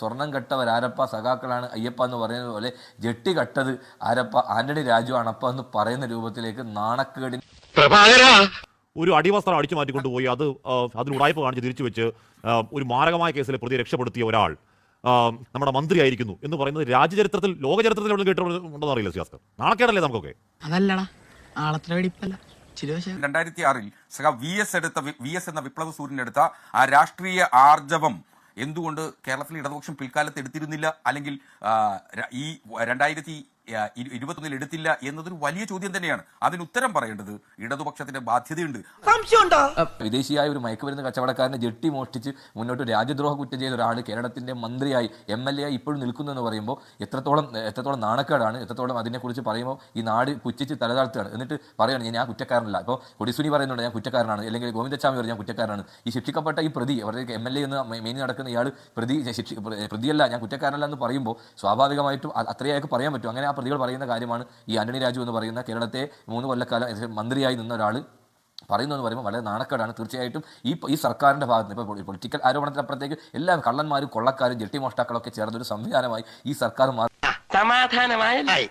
സ്വർണം കെട്ടവരാരപ്പ സഖാക്കളാണ് അയ്യപ്പ എന്ന് പറയുന്നത് പോലെ ജെട്ടി കട്ടത് ആരപ്പ ആന്റണി രാജു ആണപ്പ എന്ന് പറയുന്ന രൂപത്തിലേക്ക് നാണക്കേടിന് ഒരു അടിവസ്ത്രം അടിച്ചു മാറ്റിക്കൊണ്ടുപോയി അതിന് ഉടായ്പ കാണിച്ച് തിരിച്ചു വെച്ച് ഒരു മാരകമായ കേസിലെ പ്രതി രക്ഷപ്പെടുത്തിയ ഒരാൾ നമ്മുടെ മന്ത്രിയായിരിക്കുന്നു എന്ന് പറയുന്നത് രാജ്യചരിത്രത്തിൽ ലോക ചരിത്രത്തിൽ ഒന്നും കേട്ടിട്ടുണ്ടോ അറിയില്ല സിയാസ്കർ. നാണക്കേടല്ലേ നമുക്കൊക്കെ? അതല്ലടാ ആളത്ര വെടിപ്പല്ല. 2006 സഖാ വി എസ് എന്ന വിപ്ലവ സൂര്യൻ എടുത്ത ആ രാഷ്ട്രീയ ആർജവം എന്തുകൊണ്ട് കേരളത്തിൽ ഇടതുപക്ഷം പിൽക്കാലത്ത് എടുത്തിരുന്നില്ല, അല്ലെങ്കിൽ ഈ 2021 എടുത്തില്ല എന്നതൊരു വലിയ ചോദ്യം തന്നെയാണ്. അതിന് ഉത്തരം പറയേണ്ടത് ഇടതുപക്ഷത്തിന്റെ ബാധ്യതയുണ്ട്. വിദേശിയായ ഒരു മയക്കുമരുന്ന് കച്ചവടക്കാരനെ ജെട്ടി മോഷ്ടിച്ച് മുന്നോട്ട് രാജ്യദ്രോഹ കുറ്റം ചെയ്ത ഒരാൾ കേരളത്തിന്റെ മന്ത്രിയായി MLA ആയി ഇപ്പോഴും നിൽക്കുന്നു എന്ന് പറയുമ്പോൾ എത്രത്തോളം നാണക്കേടാണ്, എത്രത്തോളം അതിനെക്കുറിച്ച് പറയുമ്പോൾ ഈ നാട് പുച്ഛിച്ച് തലതാഴ്ത്തുകയാണ്. എന്നിട്ട് പറയുകയാണ് ഞാൻ കുറ്റക്കാരനല്ല. ഇപ്പോൾ കൊടിസുനി പറയുന്നുണ്ട് ഞാൻ കുറ്റക്കാരനാണ്, അല്ലെങ്കിൽ ഗോവിന്ദസ്വാമി പറയും ഞാൻ കുറ്റക്കാരനാണ്. ഈ ശിക്ഷിക്കപ്പെട്ട ഈ പ്രതി, അവരുടെ MLA എന്ന് മെയിൻ നടക്കുന്ന ഇയാൾ പ്രതിയല്ല, ഞാൻ കുറ്റക്കാരനല്ല എന്ന് പറയുമ്പോൾ സ്വാഭാവികമായിട്ടും അത്രയൊക്കെ പറയാൻ പറ്റും. അങ്ങനെ ആ പ്രതികൾ പറയുന്ന കാര്യമാണ് ഈ ആന്റണി രാജു എന്ന് പറയുന്ന കേരളത്തെ 3 കൊല്ലക്കാലം മന്ത്രിയായി നിന്ന ഒരാൾ പറയുന്നു എന്ന് പറയുമ്പോൾ വളരെ നാണക്കേടാണ്. തീർച്ചയായിട്ടും ഈ സർക്കാരിന്റെ ഭാഗത്ത് ഇപ്പോൾ പൊളിറ്റിക്കൽ ആരോപണത്തിനപ്പുറത്തേക്ക് എല്ലാ കള്ളന്മാരും കൊള്ളക്കാരും ജെട്ടി മോഷ്ടാക്കളൊക്കെ ചേർന്നൊരു സംവിധാനമായി ഈ സർക്കാർ സമാധാനമായി